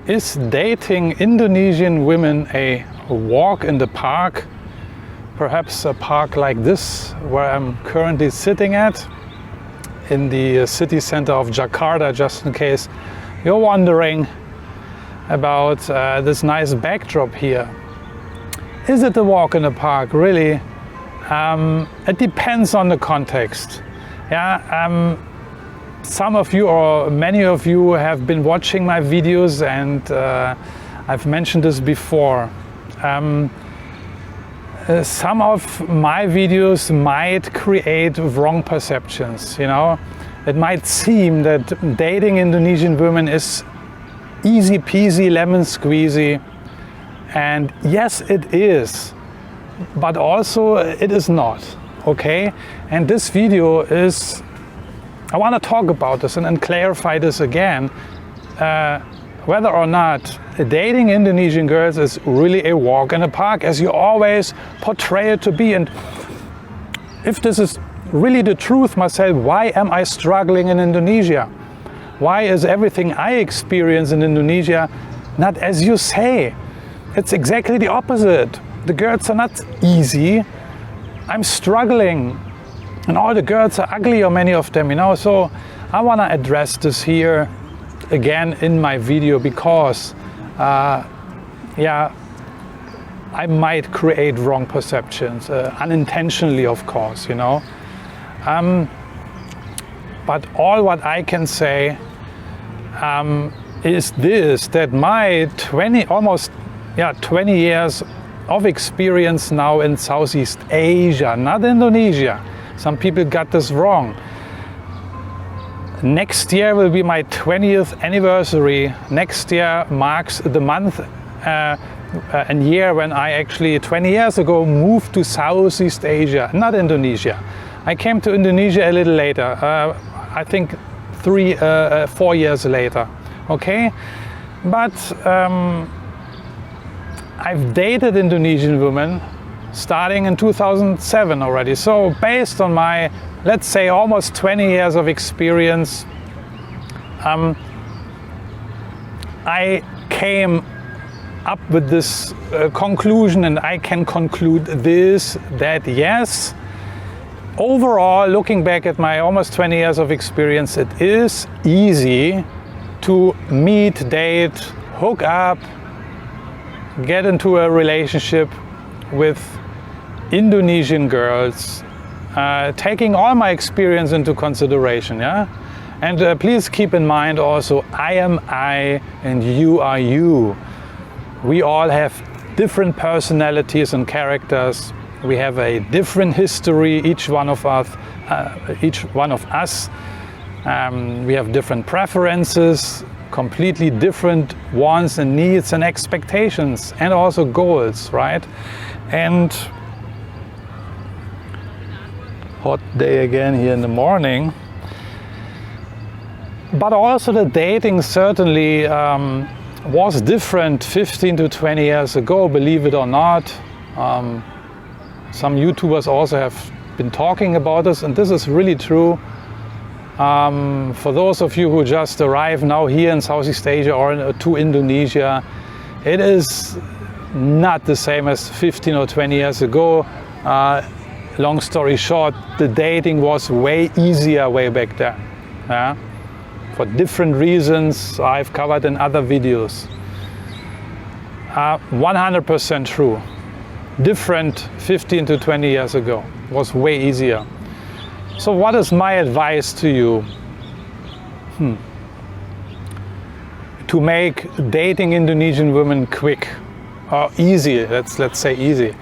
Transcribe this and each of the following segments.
Is dating Indonesian women a walk in the park? Perhaps a park like this, where I'm currently sitting at, in the city center of Jakarta, just in case you're wondering about this nice backdrop here. Is it a walk in the park? Really? It depends on the context. Yeah. Some of you, or many of you, have been watching my videos, and I've mentioned this before. Some of my videos might create wrong perceptions, you know. It might seem that dating Indonesian women is easy peasy lemon squeezy, and yes, it is, but also it is not, okay? And this video is, I want to talk about this and clarify this again, whether or not dating Indonesian girls is really a walk in the park, as you always portray it to be. And if this is really the truth, myself, why am I struggling in Indonesia? Why is everything I experience in Indonesia not as you say? It's exactly the opposite. The girls are not easy. I'm struggling. And all the girls are ugly, or many of them, you know. So I want to address this here again in my video, because yeah, I might create wrong perceptions, unintentionally, of course, you know. But all what I can say is this, that my 20 years of experience now in Southeast Asia, not Indonesia. Some people got this wrong. Next year will be my 20th anniversary. Next year marks the month and year when I actually 20 years ago moved to Southeast Asia, not Indonesia. I came to Indonesia a little later, I think 4 years later, okay? But I've dated Indonesian women starting in 2007 already. So based on my, let's say, almost 20 years of experience, I came up with this conclusion, and I can conclude this, that yes, overall, looking back at my almost 20 years of experience, it is easy to meet, date, hook up, get into a relationship with Indonesian girls, taking all my experience into consideration, yeah? And please keep in mind also, I am I and you are you. We all have different personalities and characters. We have a different history, each one of us. We have different preferences, completely different wants and needs and expectations, and also goals, right? And hot day again here in the morning. But also the dating certainly was different 15 to 20 years ago, believe it or not. Some YouTubers also have been talking about this, and this is really true. For those of you who just arrived now here in Southeast Asia or to Indonesia, it is not the same as 15 or 20 years ago. Long story short, the dating was way easier way back then. Yeah? For different reasons I've covered in other videos. 100% true. Different 15 to 20 years ago. Was way easier. So what is my advice to you? To make dating Indonesian women quick or easy, let's say easy.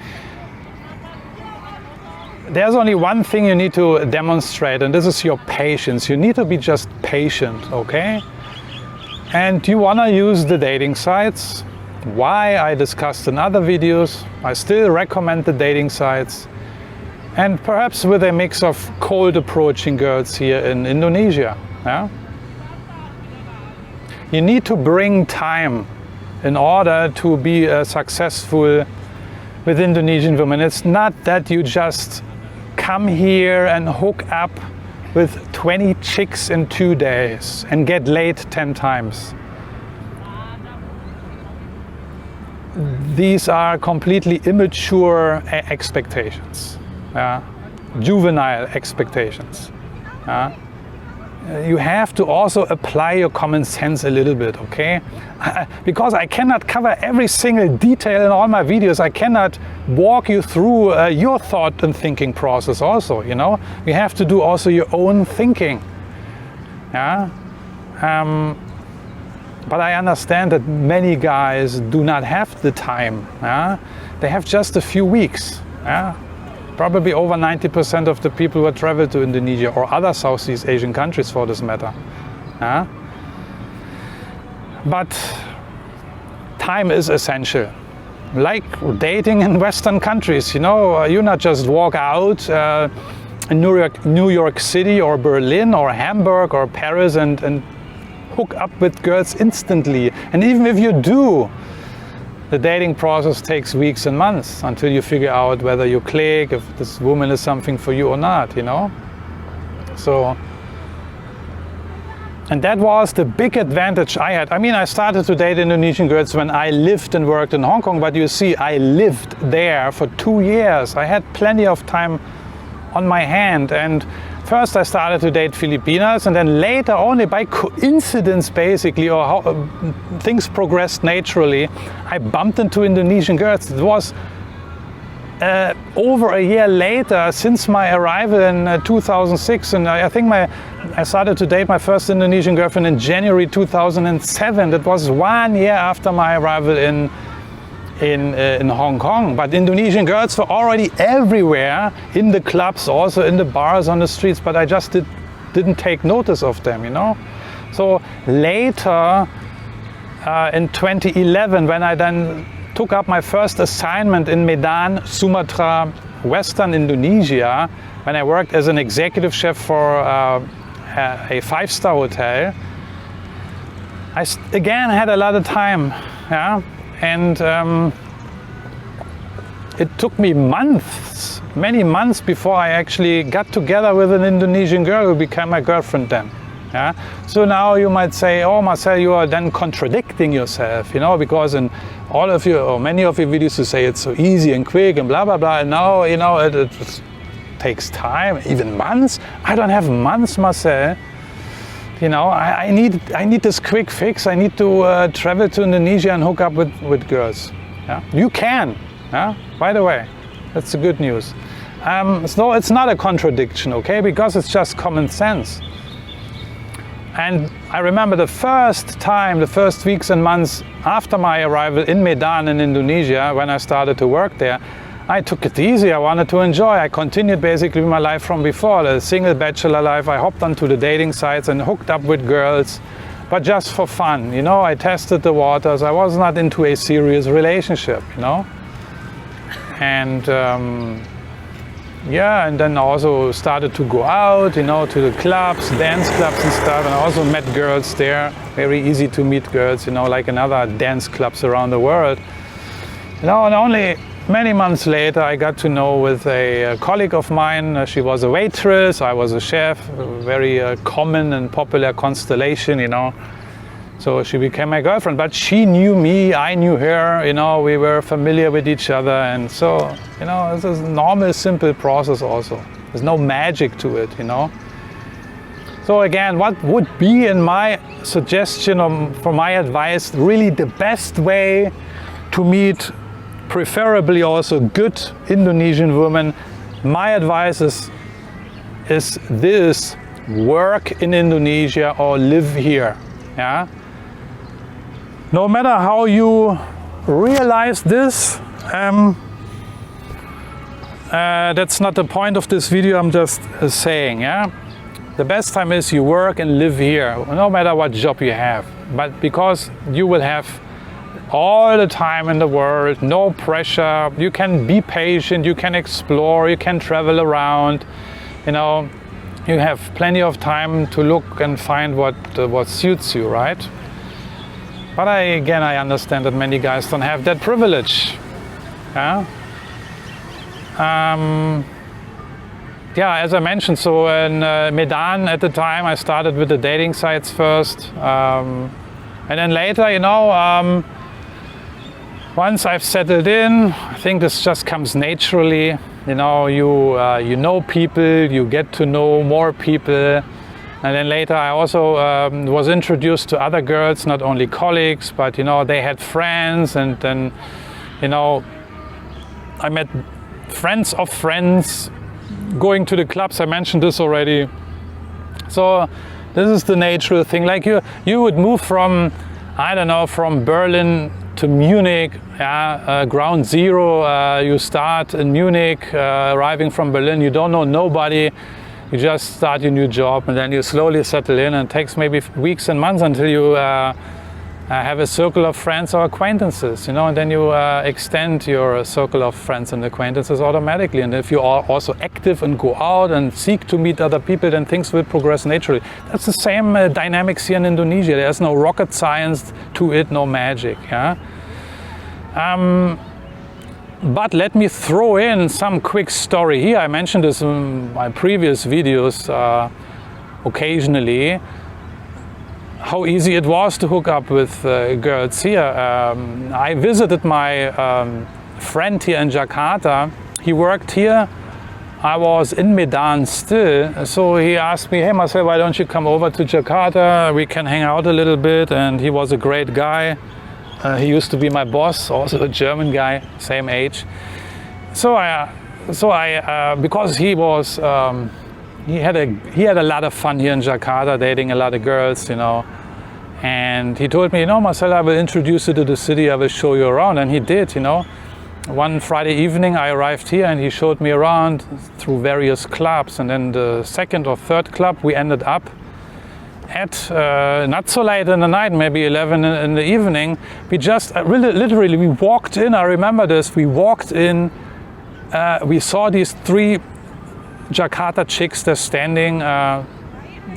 There's only one thing you need to demonstrate, and this is your patience. You need to be just patient, okay? And you wanna use the dating sites. Why, I discussed in other videos. I still recommend the dating sites. And perhaps with a mix of cold approaching girls here in Indonesia. Yeah? You need to bring time in order to be successful with Indonesian women. It's not that you just come here and hook up with 20 chicks in 2 days and get laid 10 times. these are completely immature expectations, juvenile expectations. You have to also apply your common sense a little bit, okay? Because I cannot cover every single detail in all my videos. I cannot walk you through your thought and thinking process also, you know? You have to do also your own thinking. Yeah? But I understand that many guys do not have the time. Yeah? They have just a few weeks. Yeah? Probably over 90% of the people who travel to Indonesia or other Southeast Asian countries for this matter. But time is essential. Like dating in Western countries, you know, you not just walk out in New York City or Berlin or Hamburg or Paris and hook up with girls instantly. And even if you do, the dating process takes weeks and months until you figure out whether you click, if this woman is something for you or not, you know? So, and that was the big advantage I had. I mean, I started to date Indonesian girls when I lived and worked in Hong Kong, but you see, I lived there for 2 years. I had plenty of time on my hand, and first I started to date Filipinas, and then later, only by coincidence basically, or how things progressed naturally, I bumped into Indonesian girls. It was over a year later since my arrival in 2006, and I think I started to date my first Indonesian girlfriend in January 2007. That was 1 year after my arrival in Hong Kong. But Indonesian girls were already everywhere, in the clubs, also in the bars, on the streets, but I just didn't take notice of them, you know. So later in 2011, when I then took up my first assignment in Medan, Sumatra, Western Indonesia, when I worked as an executive chef for a 5-star hotel, I again had a lot of time, yeah. And it took me months, many months, before I actually got together with an Indonesian girl who became my girlfriend then. Yeah? So now you might say, oh Marcel, you are then contradicting yourself, you know, because in all of your, or many of your videos you say it's so easy and quick and blah, blah, blah. And now, you know, it takes time, even months. I don't have months, Marcel. You know, I need this quick fix. I need to travel to Indonesia and hook up with girls. Yeah? You can. Yeah? By the way, that's the good news. So it's not a contradiction, okay? Because it's just common sense. And I remember the first time, the first weeks and months after my arrival in Medan in Indonesia, when I started to work there, I took it easy. I wanted to enjoy. I continued basically my life from before, the single bachelor life. I hopped onto the dating sites and hooked up with girls, but just for fun. You know, I tested the waters. I was not into a serious relationship, you know. And yeah, and then also started to go out, you know, to the clubs, dance clubs and stuff. And I also met girls there. Very easy to meet girls, you know, like in other dance clubs around the world. You know, and only many months later, I got to know with a colleague of mine. She was a waitress, I was a chef, a very common and popular constellation, you know. So she became my girlfriend, but she knew me, I knew her, you know, we were familiar with each other. And so, you know, it's a normal, simple process also. There's no magic to it, you know. So again, what would be, in my suggestion or for my advice, really the best way to meet preferably also good Indonesian women? My advice is this: work in Indonesia or live here. Yeah. No matter how you realize this, that's not the point of this video. I'm just saying, yeah. The best time is you work and live here, no matter what job you have. But because you will have all the time in the world, no pressure, you can be patient, you can explore, you can travel around, you know, you have plenty of time to look and find what suits you, right? But I understand that many guys don't have that privilege. Yeah? Yeah, as I mentioned, so in Medan at the time, I started with the dating sites first. And then later, you know, once I've settled in, I think this just comes naturally. You know, you know people, you get to know more people. And then later I also was introduced to other girls, not only colleagues, but you know, they had friends, and then, you know, I met friends of friends going to the clubs. I mentioned this already. So this is the natural thing. Like you would move from, I don't know, from Berlin to Munich, ground zero. You start in Munich, arriving from Berlin, you don't know nobody. You just start your new job, and then you slowly settle in, and it takes maybe weeks and months until you have a circle of friends or acquaintances, you know, and then you extend your circle of friends and acquaintances automatically. And if you are also active and go out and seek to meet other people, then things will progress naturally. That's the same dynamics here in Indonesia. There's no rocket science to it, no magic. Yeah. But let me throw in some quick story here. I mentioned this in my previous videos occasionally, how easy it was to hook up with girls here. I visited my friend here in Jakarta. He worked here. I was in Medan still, so he asked me, hey Marcel, why don't you come over to Jakarta? We can hang out a little bit. And he was a great guy. He used to be my boss, also a German guy, same age. So I because he was, he had a lot of fun here in Jakarta, dating a lot of girls, you know. And he told me, you know, Marcel, I will introduce you to the city, I will show you around. And he did, you know. One Friday evening I arrived here and he showed me around through various clubs. And then the second or third club we ended up at not so late in the night, maybe 11 in the evening. We just literally we walked in. I remember this. We walked in. We saw these 3 Jakarta chicks. They're standing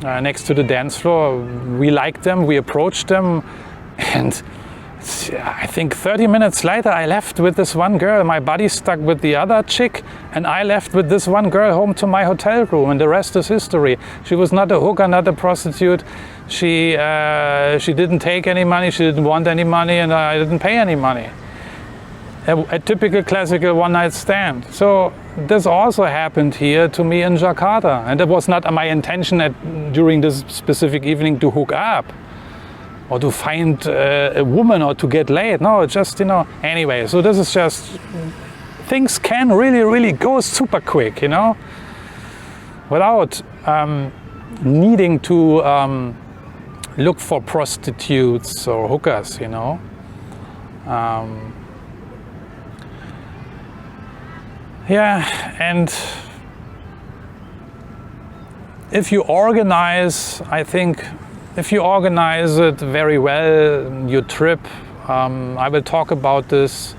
next to the dance floor. We liked them. We approached them, and I think 30 minutes later, I left with this one girl. My buddy stuck with the other chick, and I left with this one girl home to my hotel room, and the rest is history. She was not a hooker, not a prostitute. She didn't take any money, she didn't want any money, and I didn't pay any money. A typical classical one-night stand. So this also happened here to me in Jakarta, and it was not my intention during this specific evening to hook up or to find a woman or to get laid. No, it's just, you know, anyway, so this is just, things can really go super quick, you know, without needing to look for prostitutes or hookers, you know. Yeah, and if you organize, I think, if you organize it very well, your trip, I will talk about this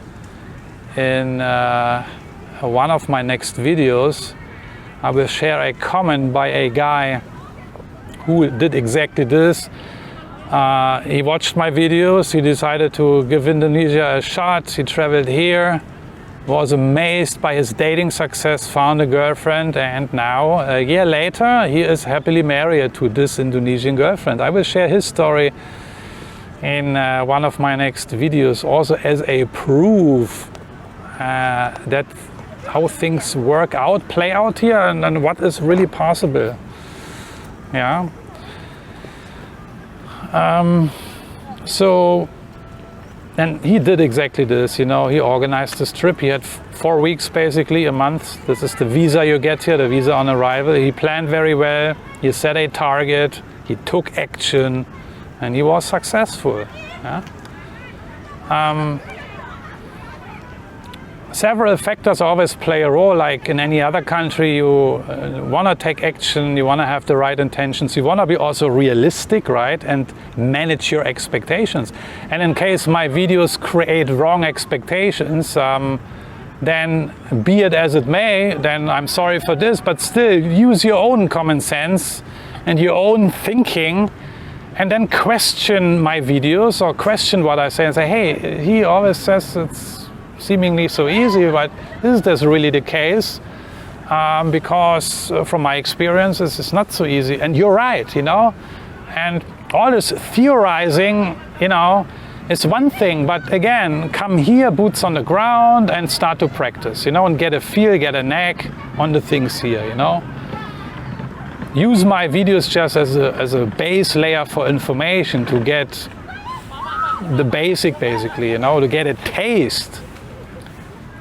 in one of my next videos. I will share a comment by a guy who did exactly this. He watched my videos, he decided to give Indonesia a shot, he traveled here, was amazed by his dating success, found a girlfriend, and now, a year later, he is happily married to this Indonesian girlfriend. I will share his story in one of my next videos, also as a proof that how things work out, play out here, and what is really possible. Yeah. And he did exactly this, you know, he organized this trip. He had 4 weeks, basically, a month. This is the visa you get here, the visa on arrival. He planned very well, he set a target, he took action, and he was successful. Yeah? Several factors always play a role. Like in any other country, you want to take action, you want to have the right intentions, you want to be also realistic, right, and manage your expectations. And in case my videos create wrong expectations, then be it as it may, then I'm sorry for this, but still use your own common sense and your own thinking, and then question my videos or question what I say and say, hey, he always says it's seemingly so easy, but is this really the case? Because from my experiences, it's not so easy. And you're right, you know. And all this theorizing, you know, is one thing, but again, come here, boots on the ground, and start to practice, you know, and get a feel, get a knack on the things here, you know. Use my videos just as a base layer for information, to get the basic, basically, you know, to get a taste.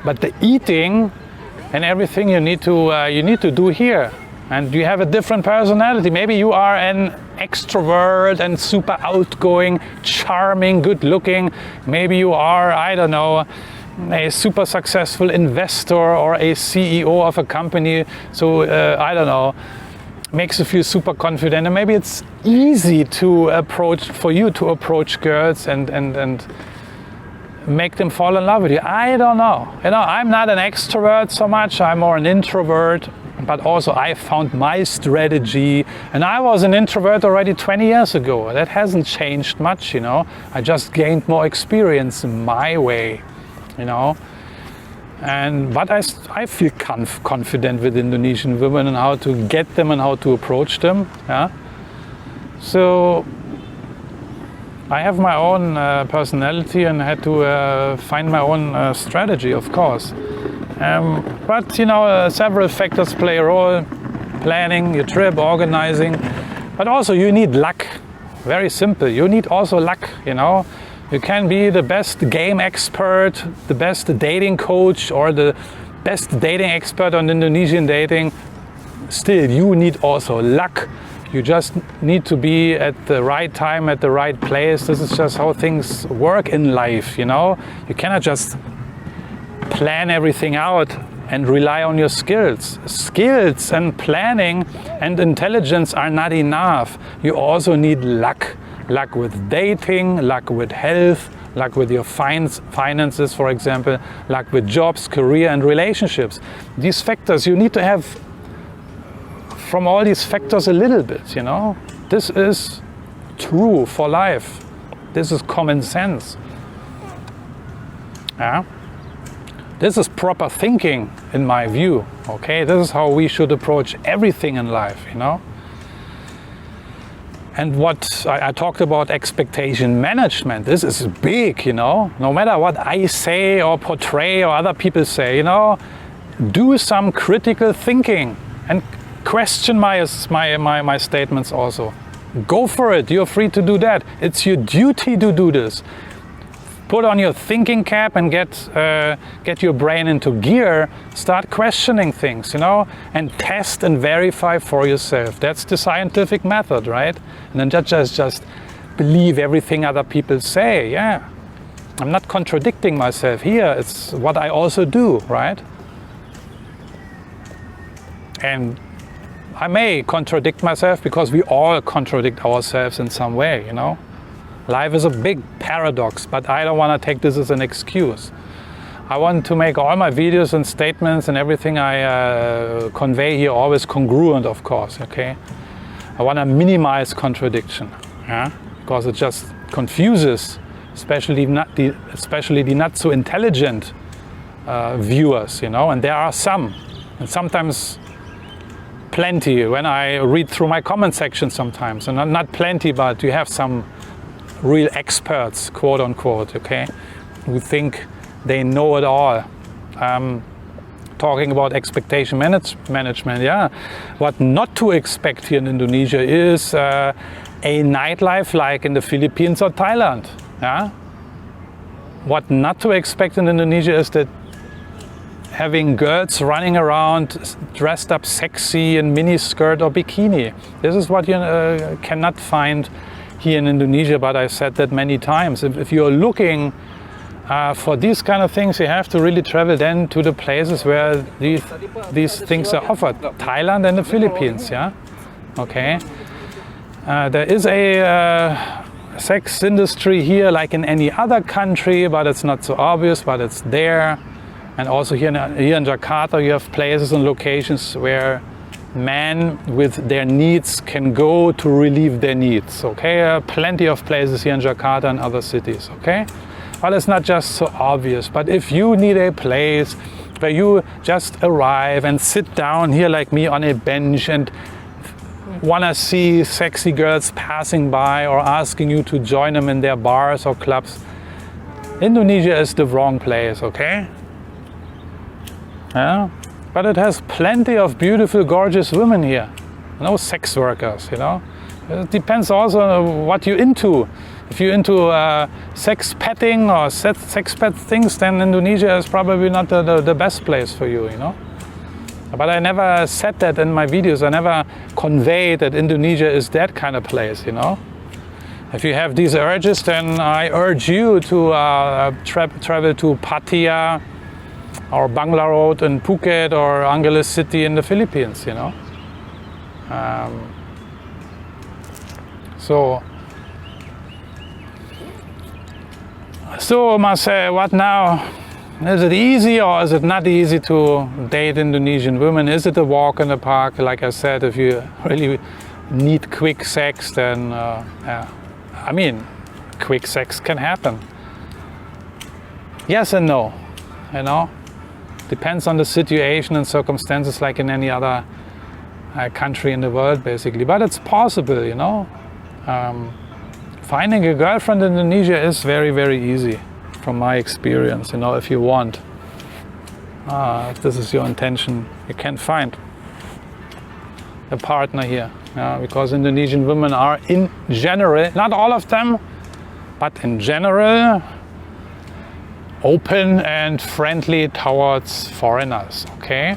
But the eating and everything you need to do here. And you have a different personality. Maybe you are an extrovert and super outgoing, charming, good looking. Maybe you are, I don't know, a super successful investor or a CEO of a company. So, I don't know, makes you feel super confident. And maybe it's easy for you to approach girls and make them fall in love with you. I don't know. You know, I'm not an extrovert so much. I'm more an introvert. But also I found my strategy, and I was an introvert already 20 years ago. That hasn't changed much, you know. I just gained more experience my way, you know. But I feel confident with Indonesian women and how to get them and how to approach them. Yeah. So I have my own personality and had to find my own strategy, of course. But you know, several factors play a role: planning your trip, organizing, but also you need luck. Very simple. You need also luck, you know. You can be the best game expert, the best dating coach, or the best dating expert on Indonesian dating. Still, you need also luck. You just need to be at the right time, at the right place. This is just how things work in life, you know. You cannot just plan everything out and rely on your skills. Skills and planning and intelligence are not enough. You also need luck. Luck with dating, luck with health, luck with your finances, for example, luck with jobs, career, and relationships. These factors, you need to have from all these factors a little bit, you know. This is true for life. This is common sense. Yeah. This is proper thinking, in my view, okay? This is how we should approach everything in life, you know? And what I talked about, expectation management, this is big, you know? No matter what I say or portray or other people say, you know, do some critical thinking and question my statements also. Go for it, you're free to do that. It's your duty to do this. Put on your thinking cap and get your brain into gear. Start questioning things, you know, and test and verify for yourself. That's the scientific method, right? And then just believe everything other people say. Yeah, I'm not contradicting myself here. It's what I also do, right? And I may contradict myself because we all contradict ourselves in some way, you know. Life is a big paradox, but I don't want to take this as an excuse. I want to make all my videos and statements and everything I convey here always congruent, of course, okay? I want to minimize contradiction, yeah? Because it just confuses, especially the not so intelligent viewers, you know, and there are some, and sometimes plenty when I read through my comment section sometimes, and not plenty, but you have some real experts, quote unquote, okay, who think they know it all. Talking about expectation management, yeah. What not to expect here in Indonesia is a nightlife like in the Philippines or Thailand, yeah. What not to expect in Indonesia is that having girls running around dressed up sexy in mini skirt or bikini. This is what you cannot find here in Indonesia, but I've said that many times. If you're looking for these kind of things, you have to really travel then to the places where these things are offered. Thailand and the Philippines, yeah? Okay. There is a sex industry here like in any other country, but it's not so obvious, but it's there. And also here in Jakarta, you have places and locations where men with their needs can go to relieve their needs, okay? Plenty of places here in Jakarta and other cities, okay? Well, it's not just so obvious, but if you need a place where you just arrive and sit down here like me on a bench and want to see sexy girls passing by or asking you to join them in their bars or clubs, Indonesia is the wrong place, okay? Yeah, but it has plenty of beautiful, gorgeous women here. No sex workers, you know. It depends also on what you're into. If you're into sex petting or sex pet things, then Indonesia is probably not the best place for you, you know. But I never said that in my videos. I never conveyed that Indonesia is that kind of place, you know. If you have these urges, then I urge you to travel to Pattaya or Bangla Road in Phuket or Angeles City in the Philippines, you know. So Marcel, what now? Is it easy or is it not easy to date Indonesian women? Is it a walk in the park? Like I said, if you really need quick sex, then I mean, quick sex can happen. Yes and no, you know. Depends on the situation and circumstances, like in any other country in the world, basically. But it's possible, you know. Finding a girlfriend in Indonesia is very, very easy, from my experience. You know, if you want, if this is your intention, you can find a partner here. Because Indonesian women are, in general, not all of them, but in general, open and friendly towards foreigners. Okay.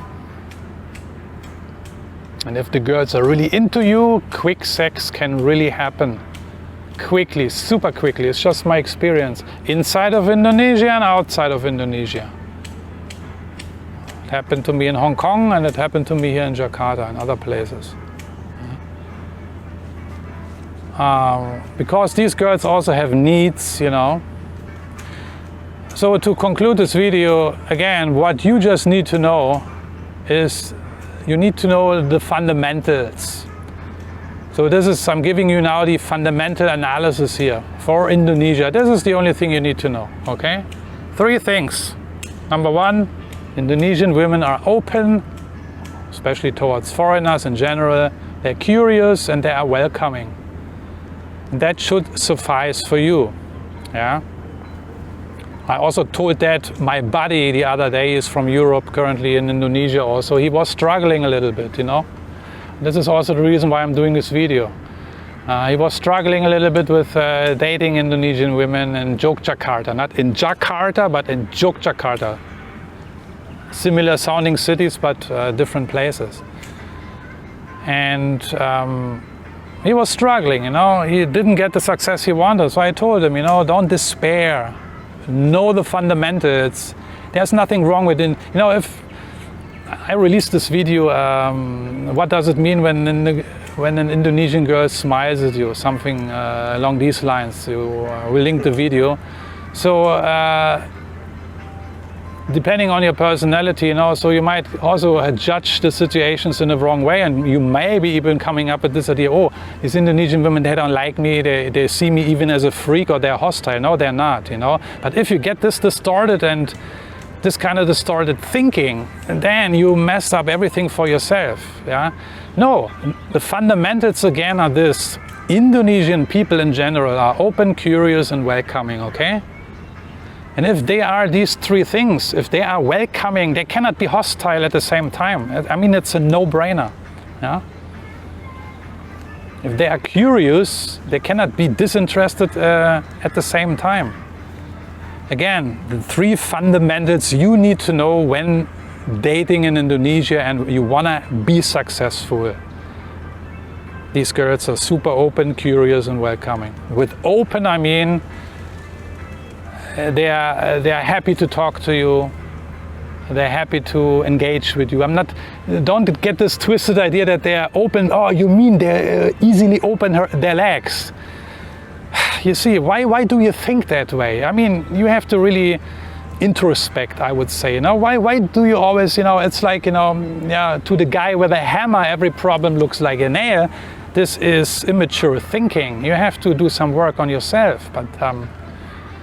And if the girls are really into you, quick sex can really happen. Quickly, super quickly. It's just my experience. Inside of Indonesia and outside of Indonesia. It happened to me in Hong Kong and it happened to me here in Jakarta and other places. Because these girls also have needs, you know. So to conclude this video, again, what you just need to know is you need to know the fundamentals. So this is, I'm giving you now the fundamental analysis here for Indonesia. This is the only thing you need to know, okay? 3 things. Number 1, Indonesian women are open, especially towards foreigners in general. They're curious and they are welcoming. That should suffice for you, yeah? I also told that my buddy the other day is from Europe, currently in Indonesia also. He was struggling a little bit, you know. This is also the reason why I'm doing this video. He was struggling a little bit with dating Indonesian women in Yogyakarta. Not in Jakarta, but in Yogyakarta. Similar sounding cities, but different places. And he was struggling, you know. He didn't get the success he wanted. So I told him, you know, don't despair. Know the fundamentals. There's nothing wrong with it. You know, if I released this video, what does it mean when an Indonesian girl smiles at you? Something along these lines. We'll link the video. So depending on your personality, you know, so you might also judge the situations in the wrong way, and you may be even coming up with this idea, oh, these Indonesian women, they don't like me, they see me even as a freak, or they're hostile. No, they're not, you know. But if you get this distorted and this kind of distorted thinking, then you mess up everything for yourself, yeah. No, the fundamentals again are this: Indonesian people in general are open, curious and welcoming, okay? And if they are these 3 things, if they are welcoming, they cannot be hostile at the same time. I mean, it's a no-brainer. Yeah? If they are curious, they cannot be disinterested at the same time. Again, the 3 fundamentals you need to know when dating in Indonesia and you want to be successful. These girls are super open, curious and welcoming. With open, I mean, they are happy to talk to you. They're happy to engage with you. Don't get this twisted idea that they are open. Oh, you mean they easily open their legs? You see, why do you think that way? I mean, you have to really introspect, I would say. You know, why do you always, you know, it's like, you know, yeah, to the guy with a hammer, every problem looks like a nail. This is immature thinking. You have to do some work on yourself.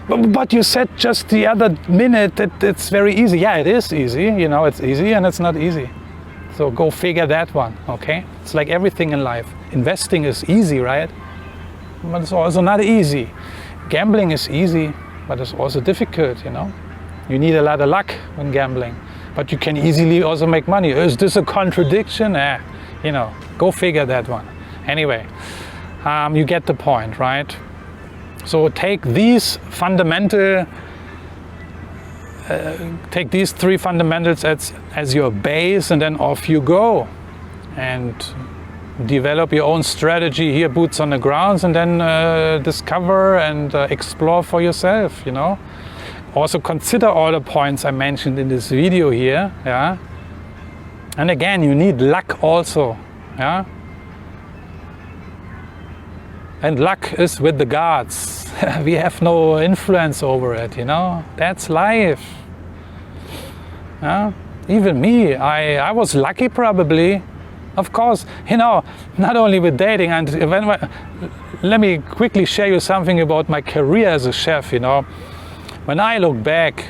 But you said just the other minute that it's very easy. Yeah, it is easy. You know, it's easy and it's not easy. So go figure that one, okay? It's like everything in life. Investing is easy, right? But it's also not easy. Gambling is easy. but it's also difficult, you know. You need a lot of luck when gambling, but you can easily also make money. Is this a contradiction? You know, go figure that one. Anyway, you get the point, right? So take these fundamental, take these three fundamentals as your base, and then off you go and develop your own strategy here, boots on the ground, and then discover and explore for yourself, you know. Also consider all the points I mentioned in this video here, yeah. And again, you need luck also, yeah. And luck is with the gods. We have no influence over it, you know. That's life. Yeah? Even me, I was lucky probably. Of course, you know, not only with dating, and let me quickly share you something about my career as a chef, you know. When I look back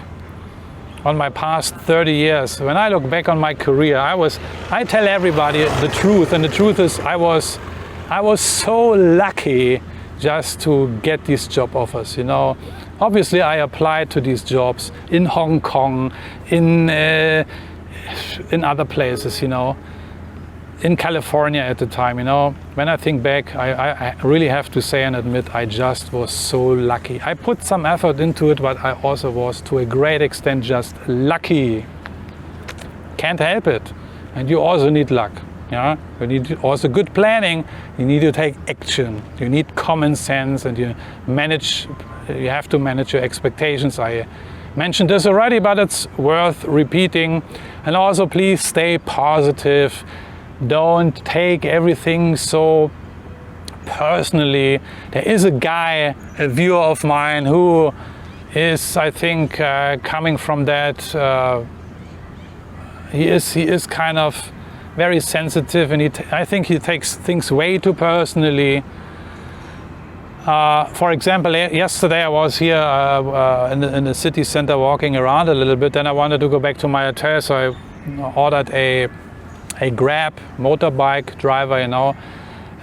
on my past 30 years, when I look back on my career, I tell everybody the truth, and the truth is I was so lucky just to get these job offers, you know. Obviously, I applied to these jobs in Hong Kong, in other places, you know, in California at the time, you know. When I think back, I really have to say and admit, I just was so lucky. I put some effort into it, but I also was to a great extent just lucky. Can't help it. And you also need luck. Yeah, you need also good planning. You need to take action. You need common sense, and you have to manage your expectations. I mentioned this already, but it's worth repeating. And also, please stay positive. Don't take everything so personally. There is a guy, a viewer of mine, who is, I think, coming from that. He is kind of very sensitive, and I think he takes things way too personally. For example, yesterday I was here in the city center walking around a little bit. Then I wanted to go back to my hotel, so I ordered a Grab motorbike driver, you know.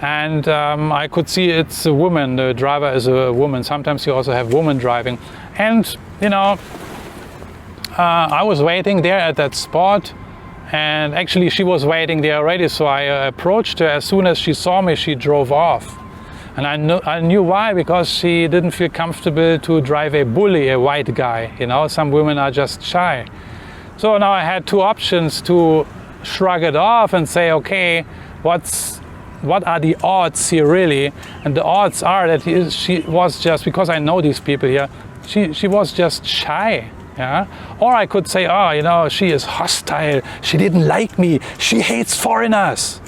And I could see it's a woman. The driver is a woman. Sometimes you also have women driving. And, you know, I was waiting there at that spot. And actually she was waiting there already, so I approached her. As soon as she saw me, she drove off. And I knew why, because she didn't feel comfortable to drive a bully, a white guy. You know, some women are just shy. So now I had two options: to shrug it off and say, okay, what are the odds here really? And the odds are that she was just, because I know these people here, she was just shy. Yeah? Or I could say, oh, you know, she is hostile, she didn't like me, she hates foreigners.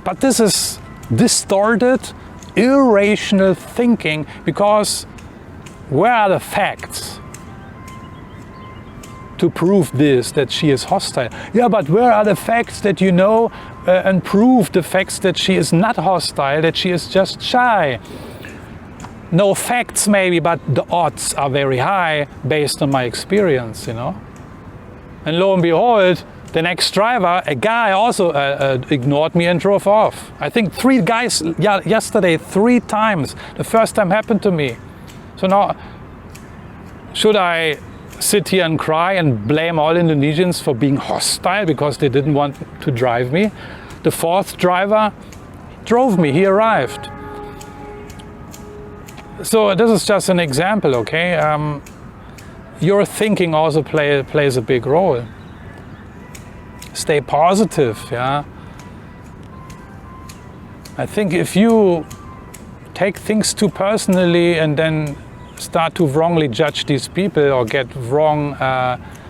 But this is distorted, irrational thinking, because where are the facts to prove this, that she is hostile? Yeah, but where are the facts that you know and prove the facts that she is not hostile, that she is just shy? No facts maybe, but the odds are very high based on my experience, you know. And lo and behold, the next driver, a guy, also ignored me and drove off. I think 3 guys yesterday, 3 times. The first time happened to me. So now, should I sit here and cry and blame all Indonesians for being hostile because they didn't want to drive me? The 4th driver drove me, he arrived. So this is just an example, okay? Your thinking also plays a big role. Stay positive, yeah? I think if you take things too personally and then start to wrongly judge these people or get wrong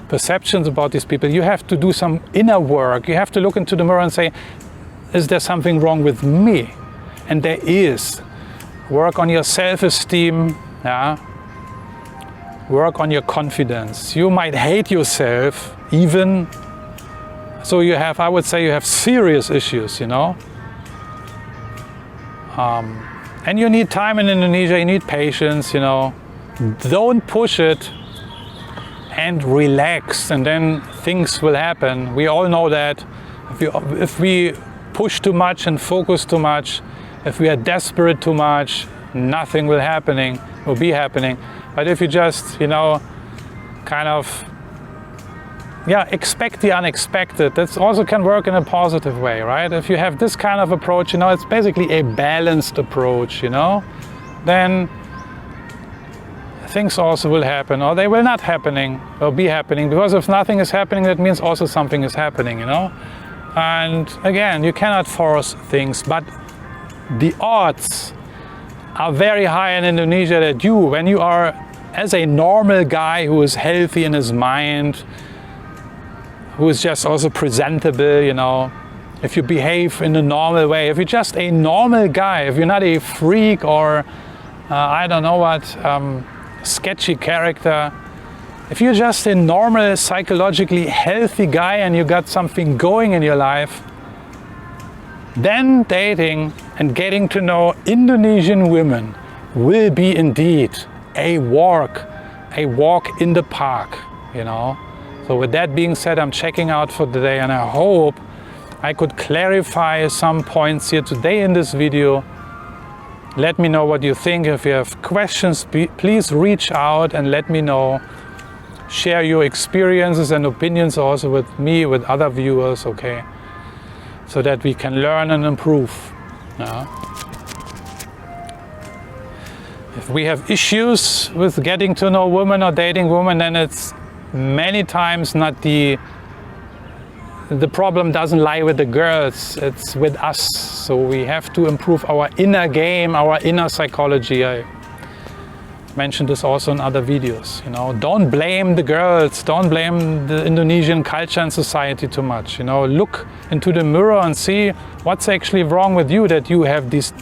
perceptions about these people, you have to do some inner work. You have to look into the mirror and say, is there something wrong with me? And there is. Work on your self-esteem, yeah? Work on your confidence. You might hate yourself even, so you have, I would say you have serious issues, you know? And you need time in Indonesia, you need patience, you know? Don't push it and relax, and then things will happen. We all know that. If we push too much and focus too much, if we are desperate too much, nothing will be happening. But if you just, you know, kind of, yeah, expect the unexpected, that also can work in a positive way, right? If you have this kind of approach, you know, it's basically a balanced approach, you know, then things also will happen, or they will not happening, or be happening, because if nothing is happening, that means also something is happening, you know. And again, you cannot force things, but the odds are very high in Indonesia that you, when you are as a normal guy who is healthy in his mind, who is just also presentable, you know, if you behave in a normal way, if you're just a normal guy, if you're not a freak or I don't know what, sketchy character, if you're just a normal, psychologically healthy guy and you got something going in your life, then dating and getting to know Indonesian women will be indeed a walk in the park, you know. So with that being said, I'm checking out for today, and I hope I could clarify some points here today in this video. Let me know what you think. If you have questions, please reach out and let me know. Share your experiences and opinions also with me, with other viewers, okay? So that we can learn and improve. If we have issues with getting to know women or dating women, then it's many times not the problem doesn't lie with the girls, it's with us. So we have to improve our inner game, our inner psychology. I mentioned this also in other videos, you know. Don't blame the girls, don't blame the Indonesian culture and society too much, you know. Look into the mirror and see what's actually wrong with you, that you have these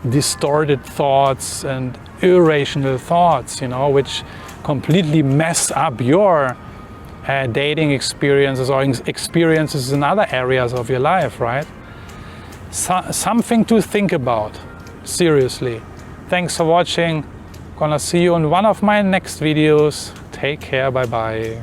distorted thoughts and irrational thoughts, you know, which completely mess up your dating experiences or experiences in other areas of your life, right? Something to think about, seriously. Thanks for watching. Gonna see you in one of my next videos. Take care, bye bye.